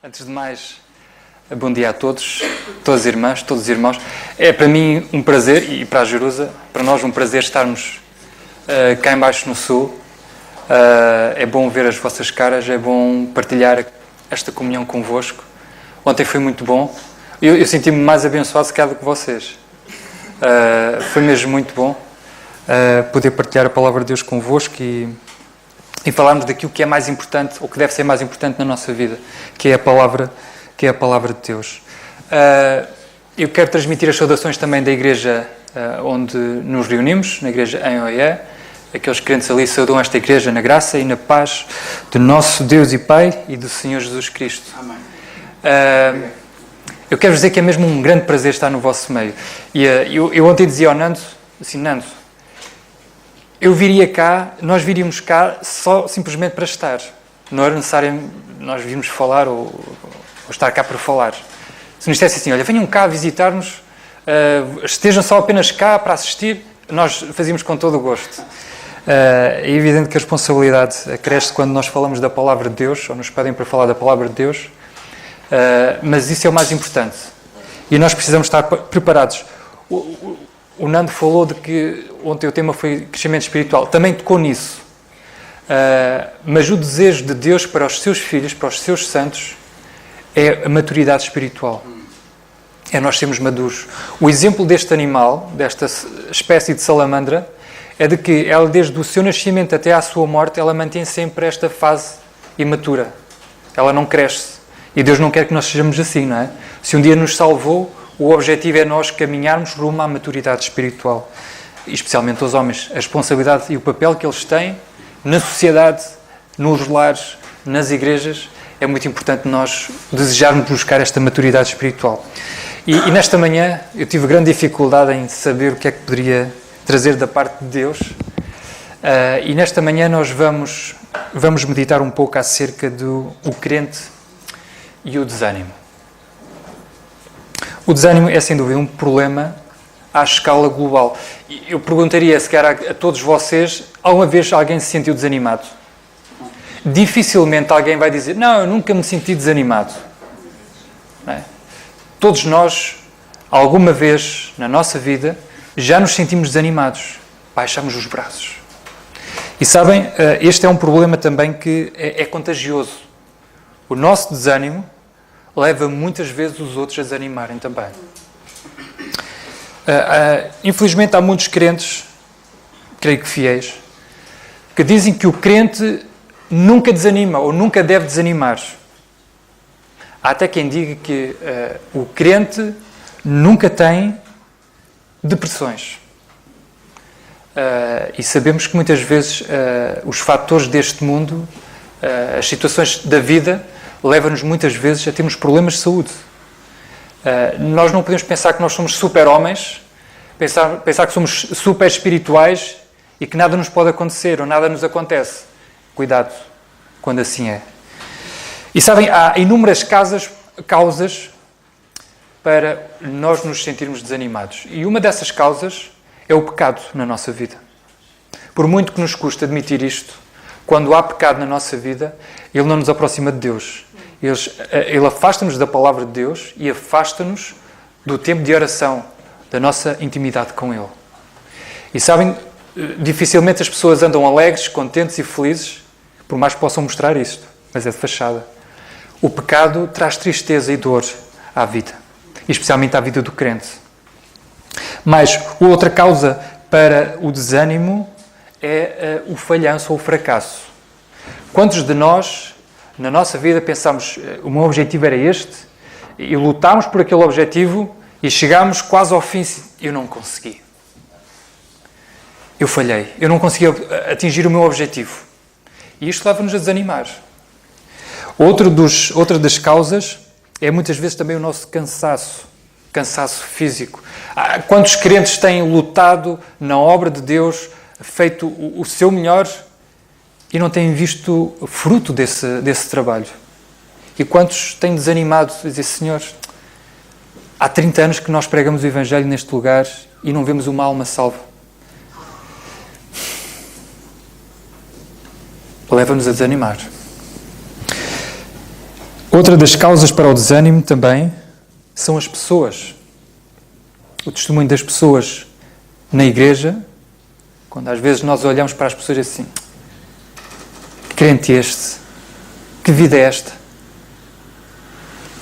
Antes de mais, bom dia a todos, todas as irmãs, todos os irmãos. É para mim um prazer, e para a Jerusa, para nós um prazer estarmos cá em baixo no Sul. É bom ver as vossas caras, é bom partilhar esta comunhão convosco. Ontem foi muito bom. Eu senti-me mais abençoado se calhar do que vocês. Foi mesmo muito bom poder partilhar a palavra de Deus convosco e falarmos daquilo que é mais importante, ou que deve ser mais importante na nossa vida, que é a palavra de Deus. Eu quero transmitir as saudações também da igreja onde nos reunimos, na igreja em Oié. Aqueles crentes ali saudam esta igreja na graça e na paz do nosso Deus e Pai e do Senhor Jesus Cristo. Amém. Eu quero dizer que é mesmo um grande prazer estar no vosso meio. E eu ontem dizia ao Nando, assim, Nando, nós viríamos cá só simplesmente para estar. Não era necessário nós virmos falar ou estar cá para falar. Se nos dissesse assim, olha, venham cá visitar-nos, estejam só apenas cá para assistir, nós fazíamos com todo o gosto. É evidente que a responsabilidade cresce quando nós falamos da palavra de Deus, ou nos pedem para falar da palavra de Deus, mas isso é o mais importante. E nós precisamos estar preparados. O Nando falou de que ontem o tema foi crescimento espiritual. Também tocou nisso. Mas o desejo de Deus para os seus filhos, para os seus santos, é a maturidade espiritual. É nós sermos maduros. O exemplo deste animal, desta espécie de salamandra, é de que ela, desde o seu nascimento até à sua morte, ela mantém sempre esta fase imatura. Ela não cresce. E Deus não quer que nós sejamos assim, não é? Se um dia nos salvou, o objetivo é nós caminharmos rumo à maturidade espiritual. E especialmente os homens. A responsabilidade e o papel que eles têm na sociedade, nos lares, nas igrejas, é muito importante nós desejarmos buscar esta maturidade espiritual. E nesta manhã eu tive grande dificuldade em saber o que é que poderia trazer da parte de Deus. E nesta manhã nós vamos meditar um pouco acerca do crente e o desânimo. O desânimo é, sem dúvida, um problema à escala global. Eu perguntaria, se calhar, a todos vocês, alguma vez alguém se sentiu desanimado? Dificilmente alguém vai dizer, não, eu nunca me senti desanimado. Não é? Todos nós, alguma vez na nossa vida, já nos sentimos desanimados. Baixamos os braços. E sabem, este é um problema também que é contagioso. O nosso desânimo leva muitas vezes os outros a desanimarem também. Infelizmente há muitos crentes, creio que fiéis, que dizem que o crente nunca desanima ou nunca deve desanimar. Há até quem diga que o crente nunca tem depressões. E sabemos que muitas vezes os fatores deste mundo, as situações da vida, leva-nos muitas vezes a termos problemas de saúde. Nós não podemos pensar que nós somos super-homens, pensar que somos super espirituais e que nada nos pode acontecer ou nada nos acontece. Cuidado quando assim é. E sabem, há inúmeras causas para nós nos sentirmos desanimados. E uma dessas causas é o pecado na nossa vida. Por muito que nos custe admitir isto, quando há pecado na nossa vida, ele não nos aproxima de Deus. Ele afasta-nos da palavra de Deus e afasta-nos do tempo de oração, da nossa intimidade com Ele. E sabem, dificilmente as pessoas andam alegres, contentes e felizes, por mais que possam mostrar isto, mas é de fachada. O pecado traz tristeza e dor à vida, e especialmente à vida do crente. Mas outra causa para o desânimo é o falhanço ou o fracasso. Quantos de nós, na nossa vida, pensamos, o meu objetivo era este, e lutámos por aquele objetivo, e chegámos quase ao fim, eu não consegui. Eu falhei, eu não consegui atingir o meu objetivo. E isto leva-nos a desanimar. Outra das causas é muitas vezes também o nosso cansaço físico. Quantos crentes têm lutado na obra de Deus, feito o seu melhor e não têm visto fruto desse trabalho? E quantos têm desanimado a dizer, Senhor, há 30 anos que nós pregamos o Evangelho neste lugar e não vemos uma alma salva. Leva-nos a desanimar. Outra das causas para o desânimo também são as pessoas. O testemunho das pessoas na igreja, quando às vezes nós olhamos para as pessoas assim, que crente este? Que vida é esta?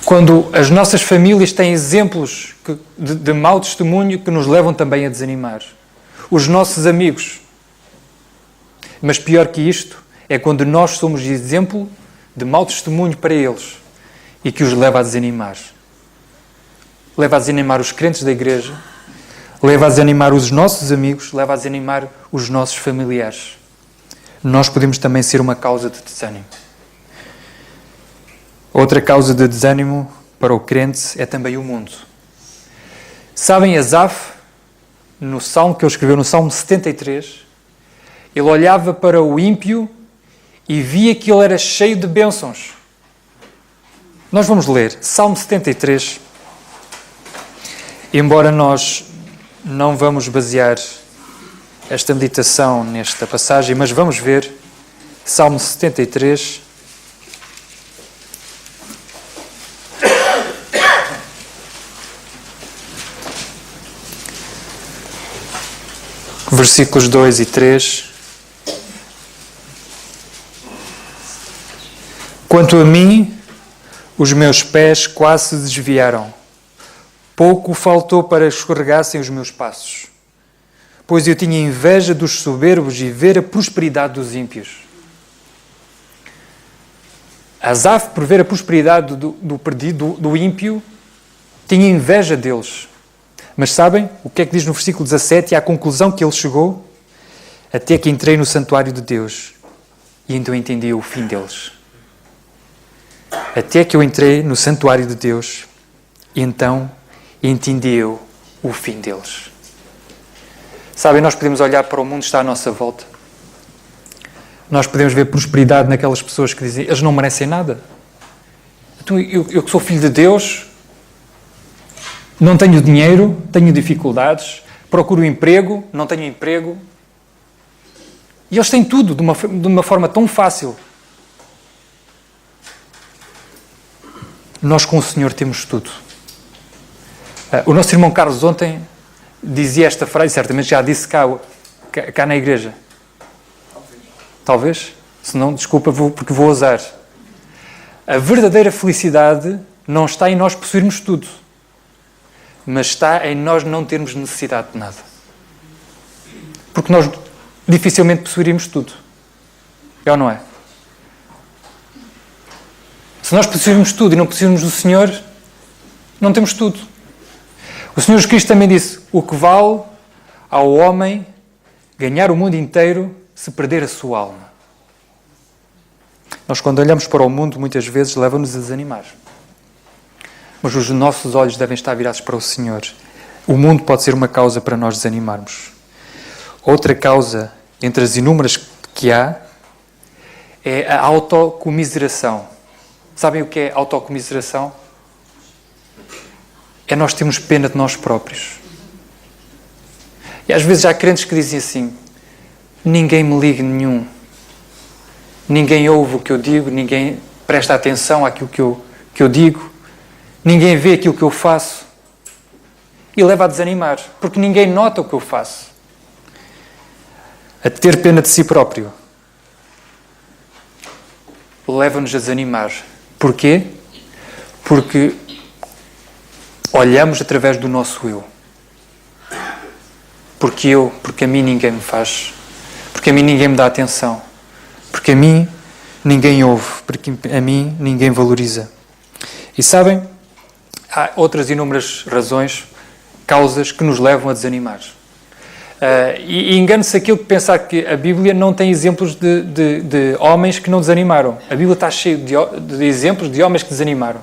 Quando as nossas famílias têm exemplos de mau testemunho que nos levam também a desanimar. Os nossos amigos. Mas pior que isto é quando nós somos exemplo de mau testemunho para eles e que os leva a desanimar. Leva a desanimar os crentes da igreja, leva a desanimar os nossos amigos, leva a desanimar os nossos familiares. Nós podemos também ser uma causa de desânimo. Outra causa de desânimo para o crente é também o mundo. Sabem, Asaf, no salmo que ele escreveu, no Salmo 73, ele olhava para o ímpio e via que ele era cheio de bênçãos. Nós vamos ler Salmo 73. Embora nós não vamos basear esta meditação nesta passagem, mas vamos ver Salmo 73. Versículos 2 e 3. Quanto a mim, os meus pés quase se desviaram. Pouco faltou para escorregassem os meus passos. Pois eu tinha inveja dos soberbos e ver a prosperidade dos ímpios. Asaf, por ver a prosperidade do ímpio, tinha inveja deles. Mas sabem o que é que diz no versículo 17 e à conclusão que ele chegou? Até que entrei no santuário de Deus e então entendi o fim deles. Até que eu entrei no santuário de Deus e então entendi eu o fim deles. Sabem, nós podemos olhar para o mundo que está à nossa volta. Nós podemos ver prosperidade naquelas pessoas que dizem eles não merecem nada. Então, eu que sou filho de Deus, não tenho dinheiro, tenho dificuldades, procuro emprego, não tenho emprego. E eles têm tudo de uma forma tão fácil. Nós com o Senhor temos tudo. O nosso irmão Carlos ontem dizia esta frase, certamente já disse cá na igreja. Talvez. Se não, desculpa, porque vou ousar. A verdadeira felicidade não está em nós possuirmos tudo, mas está em nós não termos necessidade de nada. Porque nós dificilmente possuiríamos tudo. É ou não é? Se nós possuirmos tudo e não possuirmos o Senhor, não temos tudo. O Senhor Jesus Cristo também disse: o que vale ao homem ganhar o mundo inteiro se perder a sua alma. Nós, quando olhamos para o mundo, muitas vezes leva-nos a desanimar. Mas os nossos olhos devem estar virados para o Senhor. O mundo pode ser uma causa para nós desanimarmos. Outra causa, entre as inúmeras que há, é a autocomiseração. Sabem o que é autocomiseração? É nós termos pena de nós próprios. E às vezes há crentes que dizem assim: ninguém me liga nenhum. Ninguém ouve o que eu digo, ninguém presta atenção àquilo que eu digo, ninguém vê aquilo que eu faço. E leva a desanimar, porque ninguém nota o que eu faço. A ter pena de si próprio leva-nos a desanimar. Porquê? Porque olhamos através do nosso eu. Porque a mim ninguém me faz. Porque a mim ninguém me dá atenção. Porque a mim ninguém ouve. Porque a mim ninguém valoriza. E sabem, há outras inúmeras razões, causas que nos levam a desanimar. E engane-se aquilo que pensar que a Bíblia não tem exemplos de homens que não desanimaram. A Bíblia está cheia de exemplos de homens que desanimaram.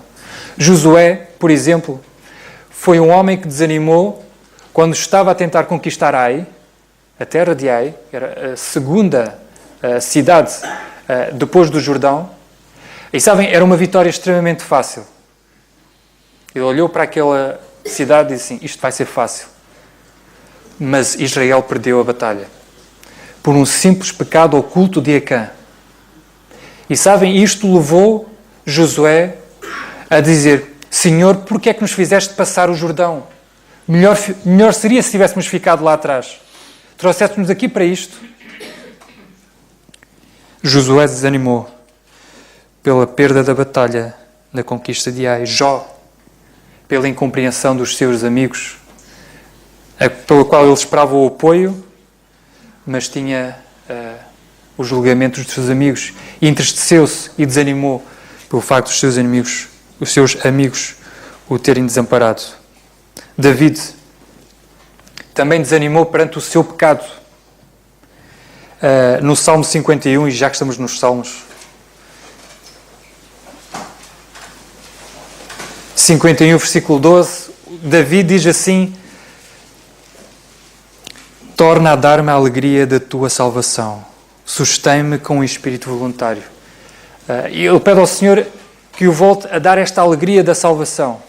Josué, por exemplo, foi um homem que desanimou quando estava a tentar conquistar Ai, a terra de Ai, era a segunda cidade depois do Jordão. E sabem, era uma vitória extremamente fácil. Ele olhou para aquela cidade e disse assim: isto vai ser fácil. Mas Israel perdeu a batalha por um simples pecado oculto de Acã. E sabem, isto levou Josué a dizer: Senhor, porquê é que nos fizeste passar o Jordão? Melhor seria se tivéssemos ficado lá atrás. Trouxeste-nos aqui para isto. Josué desanimou pela perda da batalha na conquista de Ai. Jó, pela incompreensão dos seus amigos, pelo qual ele esperava o apoio, mas tinha os julgamentos dos seus amigos, e entristeceu-se e desanimou pelo facto dos seus amigos o terem desamparado. David também desanimou perante o seu pecado. No Salmo 51, e já que estamos nos Salmos, 51, versículo 12, David diz assim: torna a dar-me a alegria da tua salvação, sustém-me com um espírito voluntário. E ele pede ao Senhor que o volte a dar esta alegria da salvação,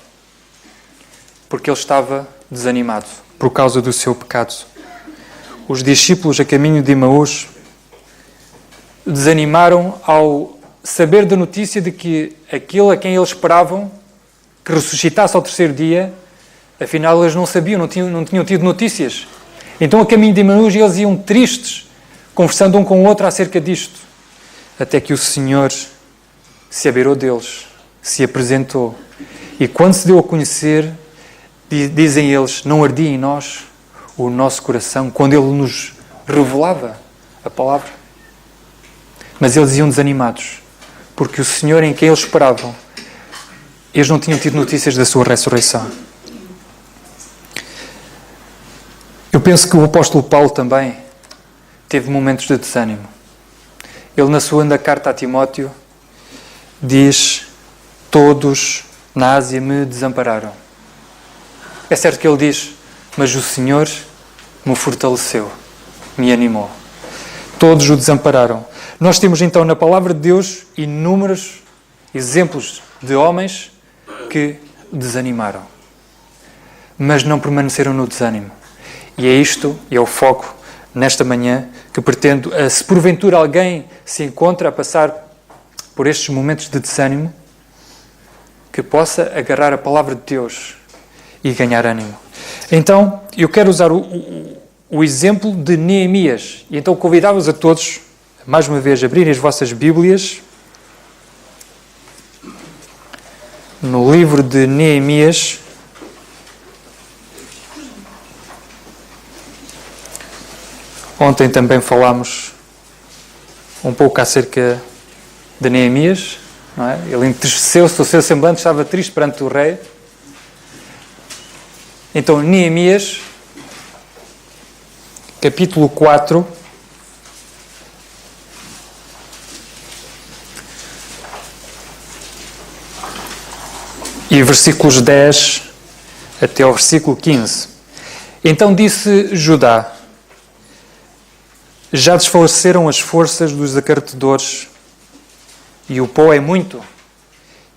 porque ele estava desanimado por causa do seu pecado. Os discípulos a caminho de Emaús desanimaram ao saber da notícia de que aquele a quem eles esperavam que ressuscitasse ao terceiro dia, afinal eles não sabiam, não tinham tido notícias. Então a caminho de Emaús eles iam tristes, conversando um com o outro acerca disto, até que o Senhor se abeirou deles, se apresentou, e quando se deu a conhecer, dizem eles, não ardia em nós o nosso coração quando Ele nos revelava a palavra. Mas eles iam desanimados, porque o Senhor em quem eles esperavam, eles não tinham tido notícias da sua ressurreição. Eu penso que o apóstolo Paulo também teve momentos de desânimo. Ele, na segunda carta a Timóteo, diz: todos na Ásia me desampararam. É certo que ele diz: mas o Senhor me fortaleceu, me animou. Todos o desampararam. Nós temos então na palavra de Deus inúmeros exemplos de homens que desanimaram, mas não permaneceram no desânimo. E é isto, e é o foco nesta manhã, que pretendo, se porventura alguém se encontra a passar por estes momentos de desânimo, que possa agarrar a palavra de Deus e ganhar ânimo. Então, eu quero usar o exemplo de Neemias. E então convidava-vos a todos, mais uma vez, a abrirem as vossas Bíblias no livro de Neemias. Ontem também falámos um pouco acerca de Neemias, não é? Ele entristeceu-se, o seu semblante estava triste perante o rei. Então, Neemias, capítulo 4, e versículos 10 até ao versículo 15. Então disse Judá: já desfaleceram as forças dos acarretadores, e o pó é muito,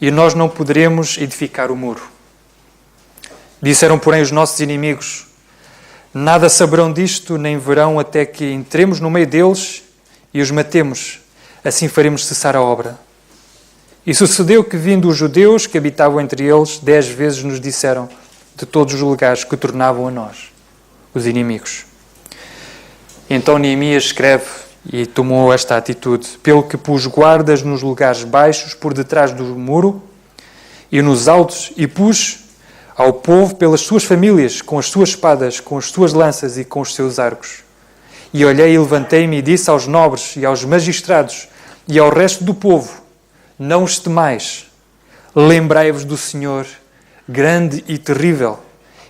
e nós não poderemos edificar o muro. Disseram, porém, os nossos inimigos: nada saberão disto, nem verão até que entremos no meio deles e os matemos. Assim faremos cessar a obra. E sucedeu que, vindo os judeus que habitavam entre eles, 10 vezes nos disseram de todos os lugares que tornavam a nós, os inimigos. Então Neemias escreve e tomou esta atitude: pelo que pus guardas nos lugares baixos, por detrás do muro, e nos altos, e pus ao povo pelas suas famílias, com as suas espadas, com as suas lanças e com os seus arcos. E olhei e levantei-me e disse aos nobres e aos magistrados e ao resto do povo: não os temais, lembrai-vos do Senhor, grande e terrível,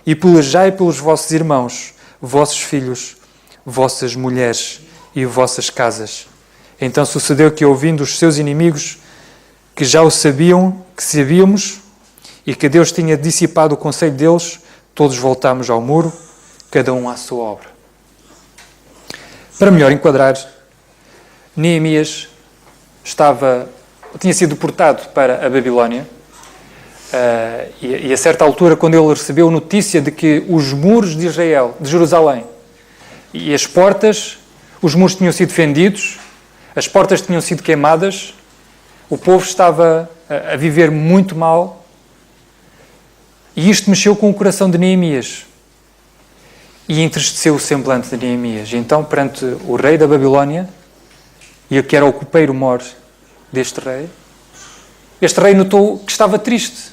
e pelejai pelos vossos irmãos, vossos filhos, vossas mulheres e vossas casas. Então sucedeu que, ouvindo os seus inimigos, que já o sabiam, que sabíamos, e que Deus tinha dissipado o conselho deles, todos voltámos ao muro, cada um à sua obra. Para melhor enquadrar, Neemias tinha sido deportado para a Babilónia, e a certa altura, quando ele recebeu notícia de que os muros de Israel, de Jerusalém, e as portas, os muros tinham sido fendidos, as portas tinham sido queimadas, o povo estava a viver muito mal, E isto mexeu com o coração de Neemias. E entristeceu o semblante de Neemias. E então, perante o rei da Babilónia, e que era o copeiro-mor deste rei, este rei notou que estava triste.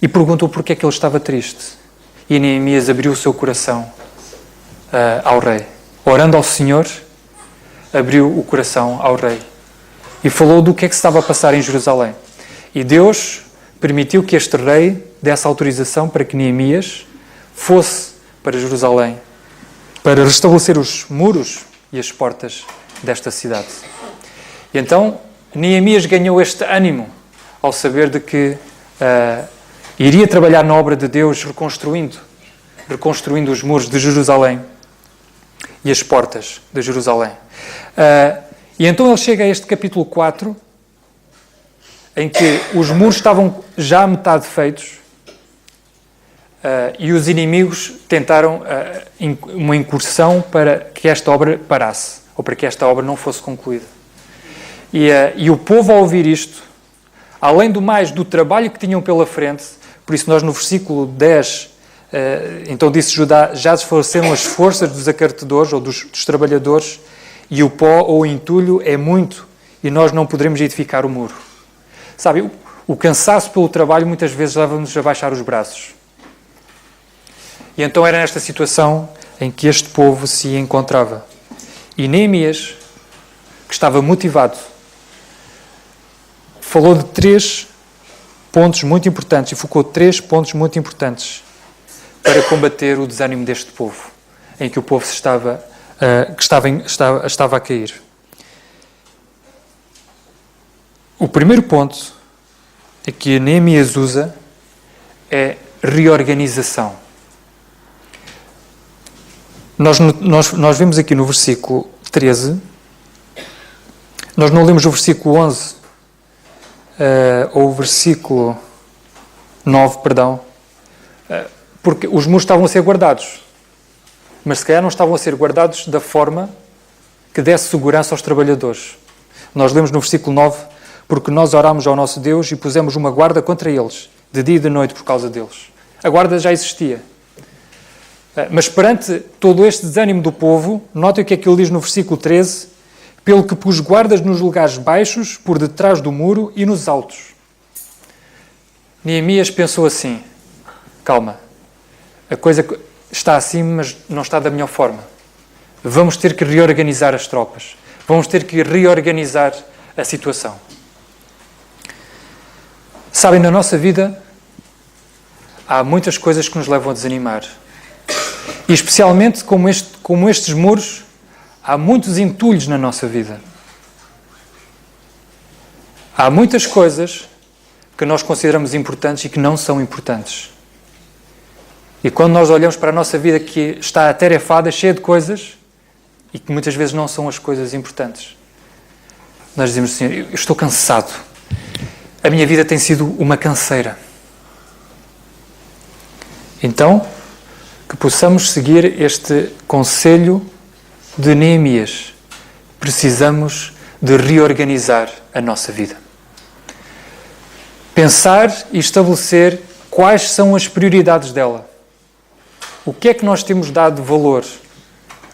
E perguntou porque é que ele estava triste. E Neemias abriu o seu coração ao rei. Orando ao Senhor, abriu o coração ao rei. E falou do que é que se estava a passar em Jerusalém. E Deus permitiu que este rei desse autorização para que Neemias fosse para Jerusalém, para restabelecer os muros e as portas desta cidade. E então, Neemias ganhou este ânimo ao saber de que iria trabalhar na obra de Deus reconstruindo os muros de Jerusalém e as portas de Jerusalém. E então ele chega a este capítulo 4, em que os muros estavam já a metade feitos e os inimigos tentaram uma incursão para que esta obra parasse, ou para que esta obra não fosse concluída. E o povo, ao ouvir isto, além do mais do trabalho que tinham pela frente, por isso nós no versículo 10, então disse Judá, já desfaleceram as forças dos acartadores ou dos trabalhadores, e o pó ou o entulho é muito, e nós não poderemos edificar o muro. Sabe, o cansaço pelo trabalho muitas vezes leva-nos a baixar os braços. E então era nesta situação em que este povo se encontrava. E Neemias, que estava motivado, falou de 3 pontos muito importantes, e focou 3 pontos muito importantes para combater o desânimo deste povo, em que o povo estava a cair. O primeiro ponto que Neemias usa é reorganização. Nós vemos aqui no versículo 13, nós não lemos o versículo 11, ou o versículo 9, perdão, porque os muros estavam a ser guardados, mas se calhar não estavam a ser guardados da forma que desse segurança aos trabalhadores. Nós lemos no versículo 9, porque nós orámos ao nosso Deus e pusemos uma guarda contra eles, de dia e de noite por causa deles. A guarda já existia. Mas perante todo este desânimo do povo, notem o que é que ele diz no versículo 13, pelo que pus guardas nos lugares baixos, por detrás do muro e nos altos. Neemias pensou assim, calma, a coisa está assim, mas não está da melhor forma. Vamos ter que reorganizar as tropas. Vamos ter que reorganizar a situação. Sabem, na nossa vida há muitas coisas que nos levam a desanimar. E especialmente como estes muros, há muitos entulhos na nossa vida. Há muitas coisas que nós consideramos importantes e que não são importantes. E quando nós olhamos para a nossa vida que está atarefada, cheia de coisas, e que muitas vezes não são as coisas importantes, nós dizemos assim, eu estou cansado. A minha vida tem sido uma canseira. Então, que possamos seguir este conselho de Neemias. Precisamos de reorganizar a nossa vida. Pensar e estabelecer quais são as prioridades dela. O que é que nós temos dado valor?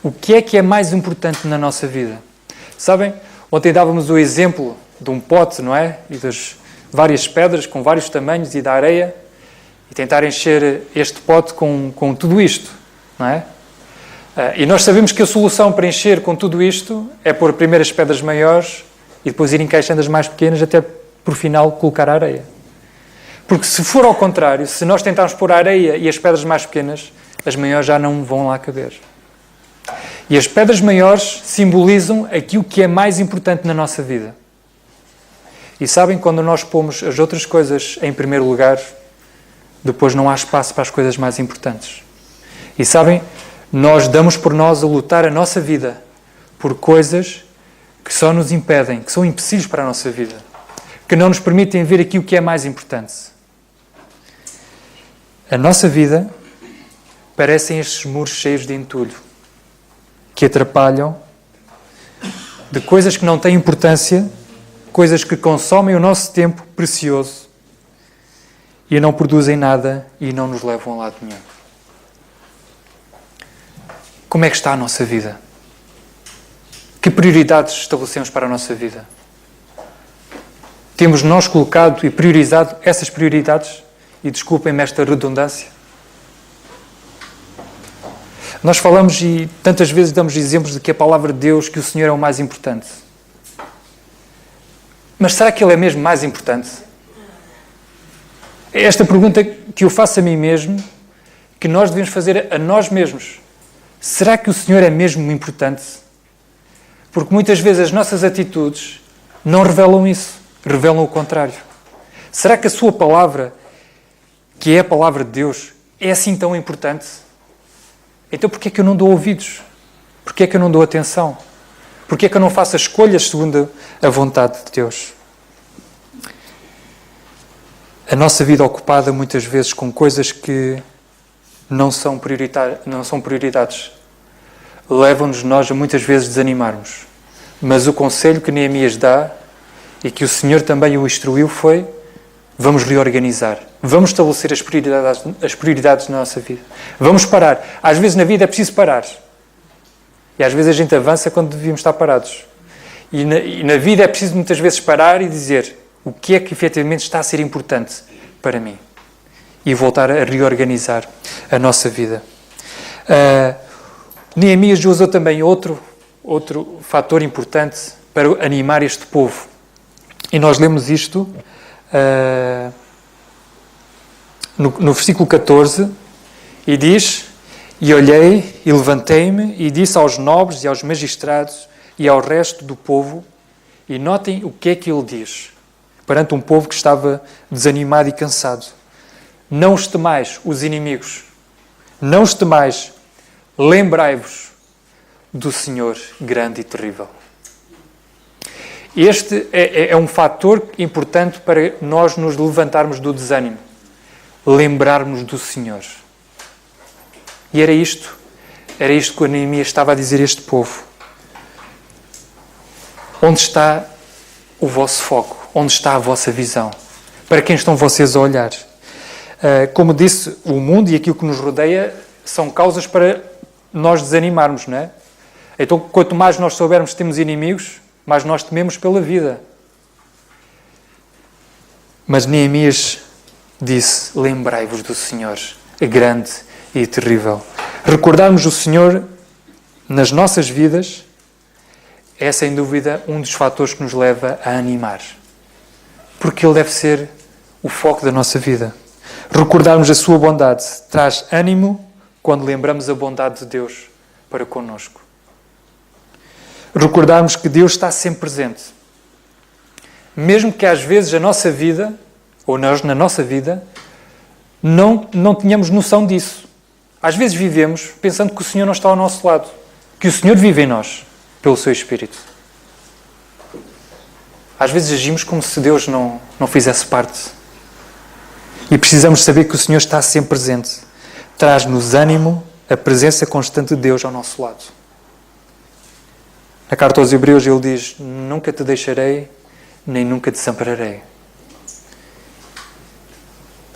O que é mais importante na nossa vida? Sabem, ontem dávamos o exemplo de um pote, não é? E das várias pedras com vários tamanhos e da areia. E tentar encher este pote com tudo isto, não é? E nós sabemos que a solução para encher com tudo isto é pôr primeiro as pedras maiores e depois ir encaixando as mais pequenas até, por final, colocar a areia. Porque se for ao contrário, se nós tentarmos pôr a areia e as pedras mais pequenas, as maiores já não vão lá caber. E as pedras maiores simbolizam aquilo que é mais importante na nossa vida. E sabem, quando nós pomos as outras coisas em primeiro lugar, depois não há espaço para as coisas mais importantes. E sabem, nós damos por nós a lutar a nossa vida por coisas que só nos impedem, que são empecilhos para a nossa vida, que não nos permitem ver aquilo que é mais importante. A nossa vida parecem estes muros cheios de entulho, que atrapalham, de coisas que não têm importância, coisas que consomem o nosso tempo precioso e não produzem nada e não nos levam a lado nenhum. Como é que está a nossa vida? Que prioridades estabelecemos para a nossa vida? Temos nós colocado e priorizado essas prioridades? E desculpem-me esta redundância. Nós falamos e tantas vezes damos exemplos de que a palavra de Deus, que o Senhor é o mais importante. Mas será que Ele é mesmo mais importante? É esta pergunta que eu faço a mim mesmo, que nós devemos fazer a nós mesmos. Será que o Senhor é mesmo importante? Porque muitas vezes as nossas atitudes não revelam isso, revelam o contrário. Será que a sua palavra, que é a palavra de Deus, é assim tão importante? Então porquê é que eu não dou ouvidos? Porquê é que eu não dou atenção? Porquê é que eu não faço as escolhas segundo a vontade de Deus? A nossa vida ocupada muitas vezes com coisas que não são prioridades, levam-nos nós a muitas vezes desanimarmos. Mas o conselho que Neemias dá, e que o Senhor também o instruiu, foi: vamos reorganizar, vamos estabelecer as prioridades na nossa vida. Vamos parar. Às vezes na vida é preciso parar. E às vezes a gente avança quando devíamos estar parados. E na vida é preciso muitas vezes parar e dizer o que é que efetivamente está a ser importante para mim. E voltar a reorganizar a nossa vida. Neemias usou também outro fator importante para animar este povo. E nós lemos isto no versículo 14, e diz: e olhei e levantei-me e disse aos nobres e aos magistrados e ao resto do povo, e notem o que é que ele diz, perante um povo que estava desanimado e cansado: não os temais, os inimigos, não os temais, lembrai-vos do Senhor grande e terrível. Este é um fator importante para nós nos levantarmos do desânimo. Lembrarmos do Senhor. E era isto que o Neemias estava a dizer a este povo. Onde está o vosso foco? Onde está a vossa visão? Para quem estão vocês a olhar? Como disse, o mundo e aquilo que nos rodeia são causas para nós desanimarmos, não é? Então, quanto mais nós soubermos que temos inimigos, mais nós tememos pela vida. Mas Neemias disse: lembrai-vos do Senhor, grande e terrível. Recordarmos o Senhor nas nossas vidas é, sem dúvida, um dos fatores que nos leva a animar. Porque Ele deve ser o foco da nossa vida. Recordarmos a sua bondade traz ânimo quando lembramos a bondade de Deus para connosco. Recordarmos que Deus está sempre presente. Mesmo que às vezes a nossa vida, ou nós na nossa vida, não tenhamos noção disso. Às vezes vivemos pensando que o Senhor não está ao nosso lado, que o Senhor vive em nós, pelo seu Espírito. Às vezes agimos como se Deus não fizesse parte. E precisamos saber que o Senhor está sempre presente. Traz-nos ânimo a presença constante de Deus ao nosso lado. Na carta aos Hebreus ele diz: nunca te deixarei, nem nunca te desampararei.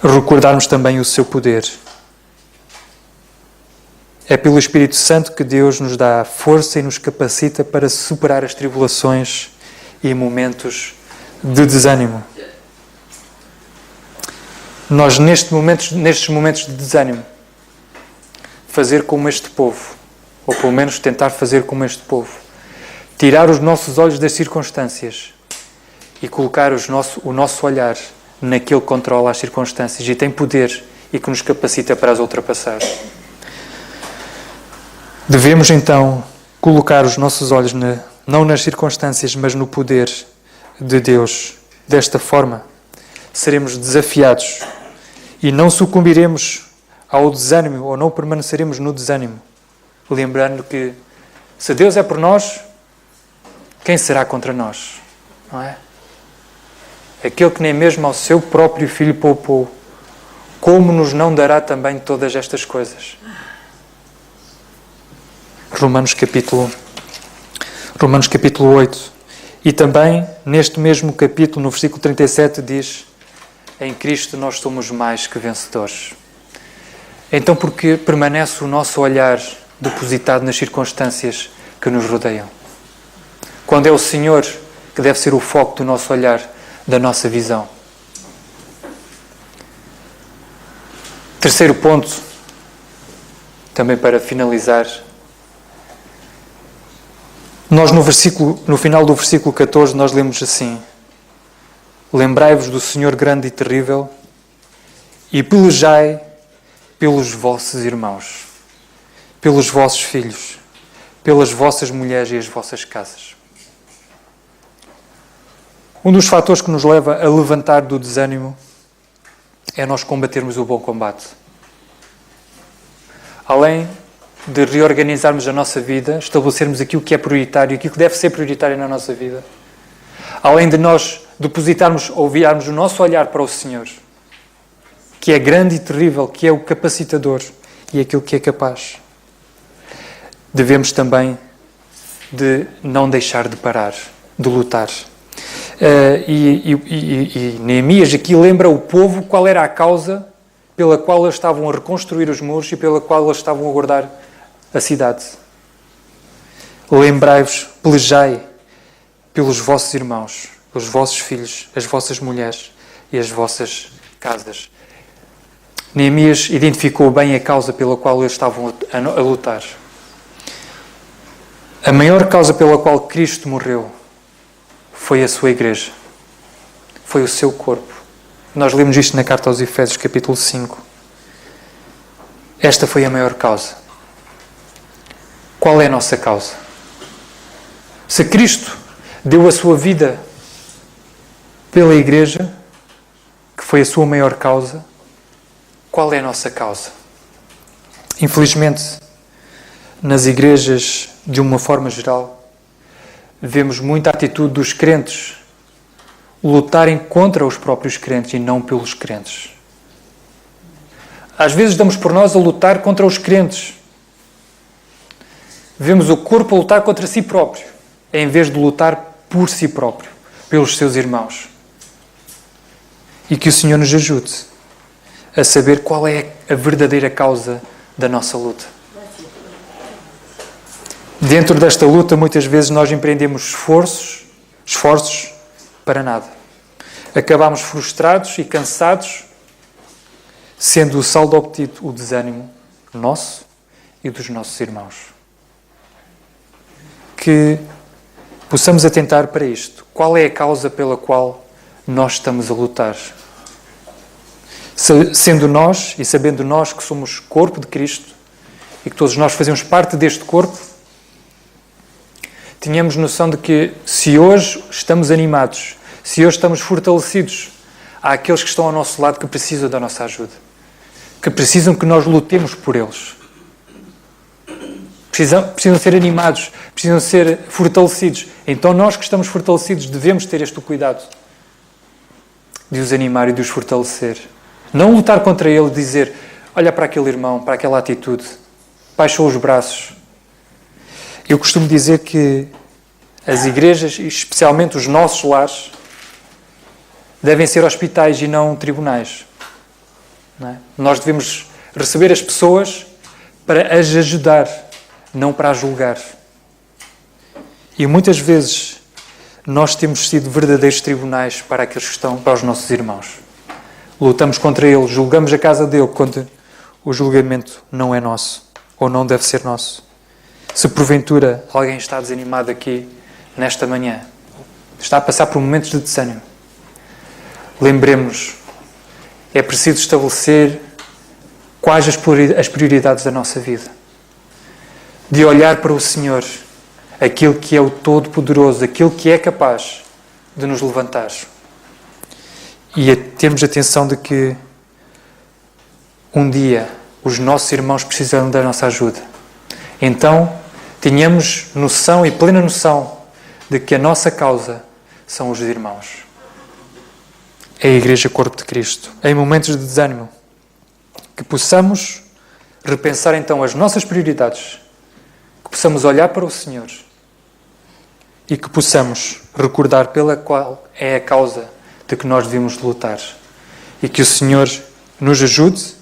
Recordarmos também o seu poder. É pelo Espírito Santo que Deus nos dá força e nos capacita para superar as tribulações e momentos de desânimo. Nós, nestes momentos de desânimo, fazer como este povo, ou pelo menos tentar fazer como este povo, tirar os nossos olhos das circunstâncias e colocar o nosso olhar naquele que controla as circunstâncias e tem poder e que nos capacita para as ultrapassar. Devemos então colocar os nossos olhos não nas circunstâncias, mas no poder de Deus. Desta forma, seremos desafiados e não sucumbiremos ao desânimo ou não permaneceremos no desânimo, lembrando que se Deus é por nós, quem será contra nós? Não é? Aquele que nem mesmo ao seu próprio Filho poupou, como nos não dará também todas estas coisas? Romanos capítulo 8. E também, neste mesmo capítulo, no versículo 37, diz: em Cristo nós somos mais que vencedores. Então, porque permanece o nosso olhar depositado nas circunstâncias que nos rodeiam? Quando é o Senhor que deve ser o foco do nosso olhar, da nossa visão. Terceiro ponto, também para finalizar. Nós no final do versículo 14, nós lemos assim: lembrai-vos do Senhor grande e terrível e pelejai pelos vossos irmãos, pelos vossos filhos, pelas vossas mulheres e as vossas casas. Um dos fatores que nos leva a levantar do desânimo é nós combatermos o bom combate. Além de reorganizarmos a nossa vida, estabelecermos aquilo que é prioritário, aquilo que deve ser prioritário na nossa vida. Além de nós depositarmos ou virarmos o nosso olhar para o Senhor, que é grande e terrível, que é o capacitador e aquilo que é capaz. Devemos também de não deixar de parar, de lutar. E Neemias aqui lembra o povo qual era a causa pela qual eles estavam a reconstruir os muros e pela qual eles estavam a guardar a cidade. Lembrai-vos, pelejai pelos vossos irmãos, pelos vossos filhos, as vossas mulheres e as vossas casas. Neemias identificou bem a causa pela qual eles estavam a lutar. A maior causa pela qual Cristo morreu foi a sua igreja. Foi o seu corpo. Nós lemos isto na carta aos Efésios, capítulo 5. Esta foi a maior causa. Qual é a nossa causa? Se Cristo deu a sua vida pela igreja, que foi a sua maior causa, qual é a nossa causa? Infelizmente, nas igrejas, de uma forma geral, vemos muita atitude dos crentes lutarem contra os próprios crentes e não pelos crentes. Às vezes damos por nós a lutar contra os crentes. Vemos o corpo a lutar contra si próprio, em vez de lutar por si próprio, pelos seus irmãos. E que o Senhor nos ajude a saber qual é a verdadeira causa da nossa luta. Dentro desta luta, muitas vezes nós empreendemos esforços para nada. Acabamos frustrados e cansados, sendo o saldo obtido o desânimo nosso e dos nossos irmãos. Que possamos atentar para isto. Qual é a causa pela qual nós estamos a lutar? Sendo nós e sabendo nós que somos corpo de Cristo e que todos nós fazemos parte deste corpo, tínhamos noção de que se hoje estamos animados, se hoje estamos fortalecidos, há aqueles que estão ao nosso lado que precisam da nossa ajuda, que precisam que nós lutemos por eles. Precisam ser animados, precisam ser fortalecidos. Então nós que estamos fortalecidos devemos ter este cuidado de os animar e de os fortalecer. Não lutar contra ele e dizer, olha para aquele irmão, para aquela atitude, baixou os braços. Eu costumo dizer que as igrejas, e especialmente os nossos lares, devem ser hospitais e não tribunais. Não é? Nós devemos receber as pessoas para as ajudar, não para as julgar. E muitas vezes nós temos sido verdadeiros tribunais para aqueles que estão, para os nossos irmãos. Lutamos contra eles, julgamos a casa dele, quando o julgamento não é nosso, ou não deve ser nosso. Se porventura alguém está desanimado aqui, nesta manhã, está a passar por momentos de desânimo, lembremos-nos, é preciso estabelecer quais as prioridades da nossa vida. De olhar para o Senhor, aquele que é o Todo-Poderoso, aquele que é capaz de nos levantar. E termos atenção de que um dia os nossos irmãos precisarão da nossa ajuda. Então, tenhamos noção e plena noção de que a nossa causa são os irmãos. É a Igreja Corpo de Cristo. Em momentos de desânimo, que possamos repensar então as nossas prioridades, que possamos olhar para o Senhor e que possamos recordar pela qual é a causa de que nós devemos lutar. e que o Senhor nos ajude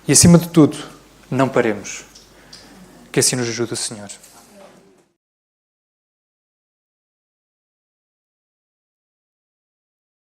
e, acima de tudo, não paremos. Que assim nos ajude o Senhor.